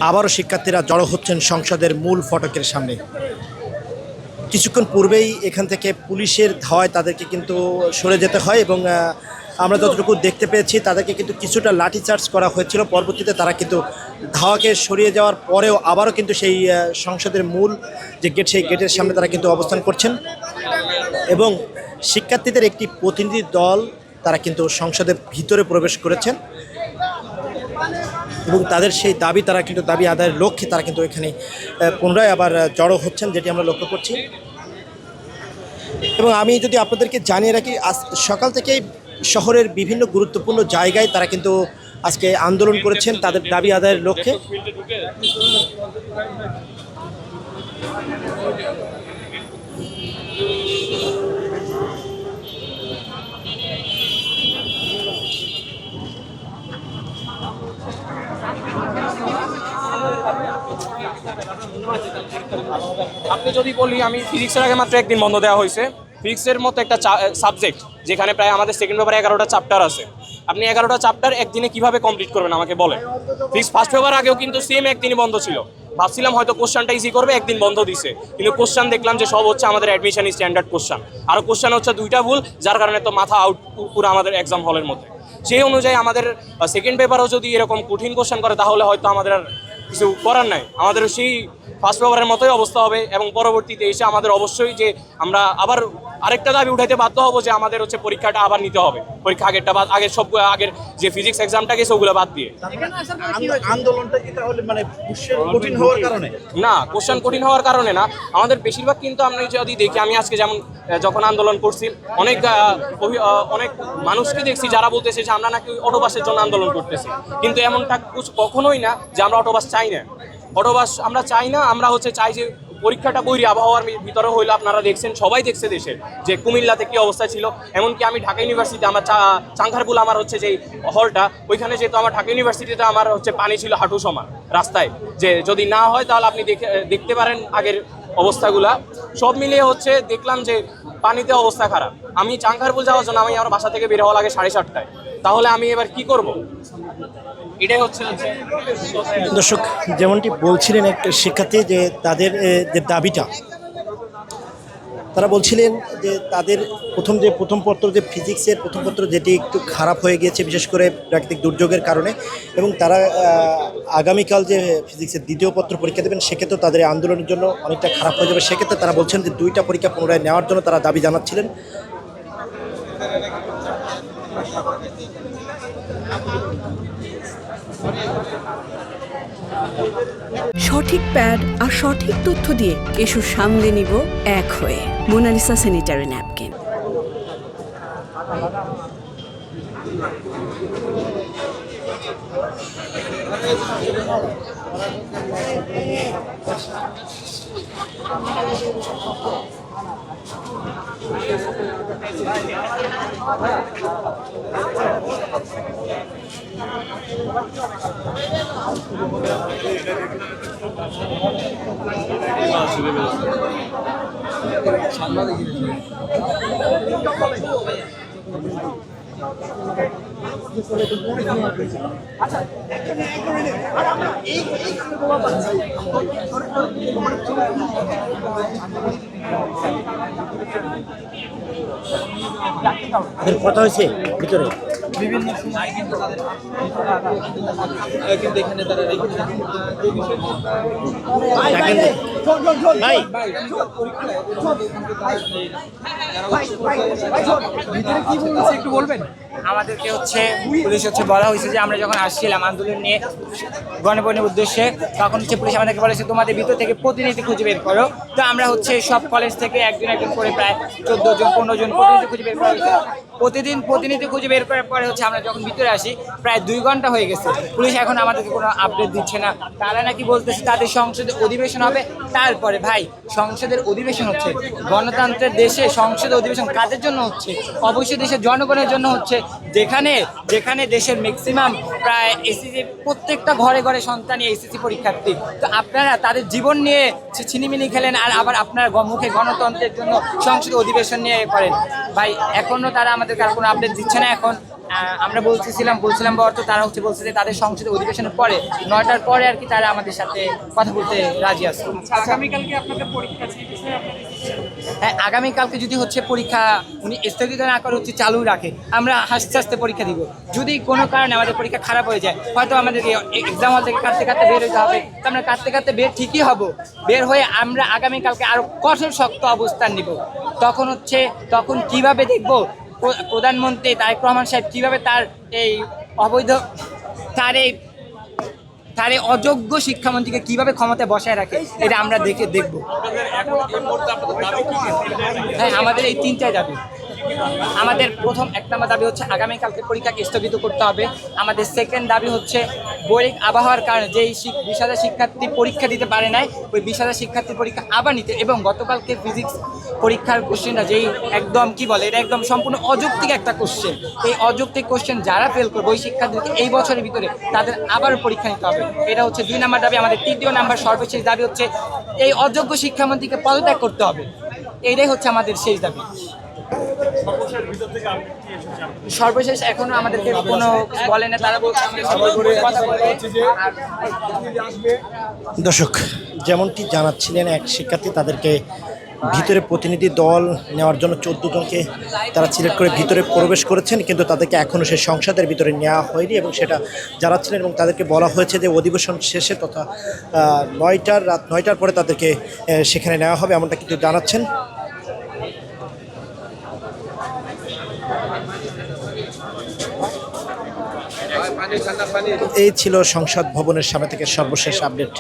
আবারও শিক্ষার্থীরা জড়ো হচ্ছেন সংসদের মূল ফটকের সামনে। কিছুক্ষণ পূর্বেই এখান থেকে পুলিশের ধাওয়ায় তাদেরকে কিন্তু সরে যেতে হয় এবং আমরা যতটুকু দেখতে পেয়েছি তাদেরকে কিন্তু কিছুটা লাঠিচার্জ করা হয়েছিল। পরবর্তীতে তারা কিন্তু ধাওয়াকে সরিয়ে যাওয়ার পরেও আবারও কিন্তু সেই সংসদের মূল যে গেট, সেই গেটের সামনে তারা কিন্তু অবস্থান করছেন এবং শিক্ষার্থীদের একটি প্রতিনিধি দল তারা কিন্তু সংসদের ভিতরে প্রবেশ করেছেন এবং তাদের সেই দাবি তারা কিন্তু দাবি আদায়ের লক্ষ্যে তারা কিন্তু এখানে পুনরায় আবার জড়ো হচ্ছেন, যেটি আমরা লক্ষ্য করছি। এবং আমি যদি আপনাদেরকে জানিয়ে রাখি, আজ সকাল থেকেই শহরের বিভিন্ন গুরুত্বপূর্ণ জায়গায় তারা কিন্তু আজকে আন্দোলন করেছেন তাদের দাবি আদায়ের লক্ষ্যে। আপনি যদি বলি, আমি ফিজিক্সের আগে মাত্র একদিন বন্ধ দেওয়া হয়েছে। ফিজিক্সের মতো একটা সাবজেক্ট যেখানে প্রায় আমাদের সেকেন্ড পেপারে 11টা চ্যাপ্টার আছে, আপনি 11টা চ্যাপ্টার একদিনে কিভাবে কমপ্লিট করবেন আমাকে বলেন। ফিজিক্স ফার্স্ট পেপার আগেও কিন্তু সেম একদিনই বন্ধ ছিল। ভাবছিলাম হয়তো কোশ্চানটা ইজি করবে, একদিন বন্ধ দিছে, কিন্তু কোশ্চান দেখলাম যে সব হচ্ছে আমাদের অ্যাডমিশন স্ট্যান্ডার্ড কোশ্চান, আর কোশ্চান হচ্ছে 2টা ভুল, যার কারণে তো মাথা আউট পুরো আমাদের এক্সাম হলের মধ্যে। সেই অনুযায়ী আমাদের সেকেন্ড পেপারও যদি এরকম কঠিন কোশ্চান করে তাহলে হয়তো আমাদের আর কিছু করার নাই, আমাদের সেই ফার্স্ট পেপারের মতোই অবস্থা হবে। এবং পরবর্তীতে এসে আমাদের অবশ্যই যে আমরা আবার আরেকটা দাবি উঠাইতে বাধ্য হবো যে আমাদের হচ্ছে পরীক্ষাটা আবার নিতে হবে, পরীক্ষা আগেরটা বাদ, আগের সব আগের যে ফিজিক্স এক্সামটা গেছে ওগুলো বাদ দিয়ে। আন্দোলনটা কি তাহলে মানে কঠিন হওয়ার কারণে? না, কোশ্চেন কঠিন হওয়ার কারণে না, আমাদের বেশিরভাগ কিন্তু আমরা যদি দেখি, আমি আজকে যেমন যখন আন্দোলন করছি অনেক অনেক মানুষকে দেখছি যারা বলতেছে যে আমরা নাকি অটোবাসের জন্য আন্দোলন করতেছি, কিন্তু এমনটা কখনোই না যে আমরা অটোবাস চাই না। অটোবাস আমরা চাই না, আমরা হচ্ছে চাই যে পরীক্ষাটা বৈরী আবহাওয়ার ভিতরে হইলো। আপনারা দেখছেন, সবাই দেখছে দেশের যে কুমিল্লাতে কী অবস্থা ছিল। এমনকি আমি ঢাকা ইউনিভার্সিটিতে আমার চাঙ্খারপুল আমার হচ্ছে যে হলটা, ওইখানে যেহেতু আমার ঢাকা ইউনিভার্সিটিতে আমার হচ্ছে পানি ছিল হাঁটু সমান রাস্তায়, যে যদি না হয় তাহলে আপনি দেখতে পারেন আগের অবস্থাগুলা। সব মিলিয়ে হচ্ছে দেখলাম যে পানিতে অবস্থা খারাপ। আমি চাঙ্খারপুল যাওয়ার জন্য আমি আমার বাসা থেকে বের হওয়া লাগে 7:30টায়, তাহলে আমি এবার কি করব? এটাই হচ্ছে দর্শক, যেমনটি বলছিলেন একটা শিক্ষার্থী যে তাদের যে দাবিটা, তারা বলছিলেন যে তাদের প্রথম পত্র যে ফিজিক্সের প্রথম পত্র যেটি একটু খারাপ হয়ে গিয়েছে বিশেষ করে প্রাকৃতিক দুর্যোগের কারণে, এবং তারা আগামীকাল যে ফিজিক্সের দ্বিতীয় পত্র পরীক্ষা দেবেন সেক্ষেত্রেও তাদের আন্দোলনের জন্য অনেকটা খারাপ হয়ে যাবে। সেক্ষেত্রে তারা বলছেন যে 2টা পরীক্ষা পুনরায় নেওয়ার জন্য তারা দাবি জানাচ্ছিলেন। সঠিক প্যাড আর সঠিক তথ্য দিয়ে এসব সামলে নিব এক হয়ে। Monalisa sanitary napkin. কথা হয়েছে ভিতরে বিভিন্ন সময় কিন্তু তাদের কিন্তু এখানে তারা কি বলছে একটু বলবেন? আমাদেরকে হচ্ছে পুলিশ হচ্ছে বলা হয়েছে যে আমরা যখন আসছিলাম আন্দোলন নিয়ে গণপনের উদ্দেশ্যে, তখন হচ্ছে পুলিশ আমাদেরকে বলেছে তোমাদের ভিতর থেকে প্রতিনিধি খুঁজে বের করো। তো আমরা হচ্ছে সব কলেজ থেকে একজন করে প্রায় 14 জন 15 জন প্রতিনিধি খুঁজে বের করা হয়েছে। প্রতিদিন প্রতিনিধি খুঁজে বের করার পরে হচ্ছে আমরা যখন ভিতরে আসি প্রায় 2 ঘন্টা হয়ে গেছে, পুলিশ এখন আমাদেরকে কোনো আপডেট দিচ্ছে না। তারা নাকি বলতেছে তাদের সংসদে অধিবেশন হবে তারপরে। ভাই, সংসদের অধিবেশন হচ্ছে গণতন্ত্রের দেশে, সংসদের অধিবেশন কাদের জন্য হচ্ছে? অবশ্যই দেশের জনগণের জন্য হচ্ছে, যেখানে দেশের ম্যাক্সিমাম প্রায় এসএসসি প্রত্যেকটা ঘরে ঘরে সন্তানই এসএসসি পরীক্ষার্থী। তো আপনারা তাদের জীবন নিয়ে ছিনিমিনি খেলেন, আর আবার আপনার মুখে গণতন্ত্রের জন্য সংসদ অধিবেশন নিয়ে করেন। ভাই, এখনো তারা আমাদেরকে আর কোনো আপডেট দিচ্ছে না। আমরা বলছিলাম বা অর্থ তারা হচ্ছে বলছে যে তাদের সংসদের অধিবেশনের পরে 9টার পরে আর কি তারা আমাদের সাথে কথা বলতে রাজি আছে। আগামীকালকে আপনাদের পরীক্ষা আছে, এই বিষয়ে আপনাদের হ্যাঁ, আগামীকালকে যদি হচ্ছে পরীক্ষা উনি স্থগিত না করে হচ্ছে চালু রাখে, আমরা আস্তে আস্তে পরীক্ষা দিব। যদি কোনো কারণে আমাদের পরীক্ষা খারাপ হয়ে যায়, হয়তো আমাদেরকে এক্সাম হল থেকে কাটতে কাটতে বের হতে হবে, তো আমরা কাটতে কাটতে বের ঠিকই হব। বের হয়ে আমরা আগামীকালকে আরো কঠোর শক্ত অবস্থান নিব। তখন কিভাবে দেখব প্রধানমন্ত্রী তারেক রহমান সাহেব কিভাবে তার এই অবৈধ তার এই অযোগ্য শিক্ষামন্ত্রীকে কিভাবে ক্ষমতায় বসায় রাখে, এটা আমরা দেখব। হ্যাঁ, আমাদের এই 3টাই দাবি। আমাদের প্রথম 1 নম্বর দাবি হচ্ছে আগামীকালকে পরীক্ষাকে স্থগিত করতে হবে। আমাদের সেকেন্ড দাবি হচ্ছে বৈরিক আবহাওয়ার কারণে যেই 20,000 শিক্ষার্থী পরীক্ষা দিতে পারে নাই, ওই 20,000 শিক্ষার্থীর পরীক্ষা আবার নিতে, এবং গতকালকে ফিজিক্স পরীক্ষার কোশ্চেনটা যেই একদম কি বলে, এটা একদম সম্পূর্ণ অযৌক্তিক একটা কোশ্চেন। এই অযৌক্তিক কোশ্চেন যারা ফেল করবে ওই শিক্ষার্থীদেরকে এই বছরের ভিতরে তাদের আবারও পরীক্ষা নিতে হবে। এটা হচ্ছে 2 নম্বর দাবি। আমাদের 3য় নাম্বার সর্বশেষ দাবি হচ্ছে এই অযোগ্য শিক্ষামন্ত্রীকে পদত্যাগ করতে হবে। এইটাই হচ্ছে আমাদের শেষ দাবি। সর্বশেষ এখনো আমাদেরকে কোনো বলে না, তারা বলছে কথা বলবে। দর্শক, যেমনটি জানাচ্ছিলেন এক শিক্ষার্থী, তাদেরকে ভিতরে প্রতিনিধি দল নেওয়ার জন্য 14 জনকে তারা সিলেক্ট করে ভিতরে প্রবেশ করেছেন, কিন্তু তাদেরকে এখনও সেই সংসদের ভিতরে নেওয়া হয়নি এবং সেটা জানাচ্ছিলেন। এবং তাদেরকে বলা হয়েছে যে অধিবেশন শেষে তথা রাত 9টার পরে তাদেরকে সেখানে নেওয়া হবে, এমনটা কিন্তু জানাচ্ছেন। এই ছিল সংসদ ভবনের সামনে থেকে সর্বশেষ আপডেট।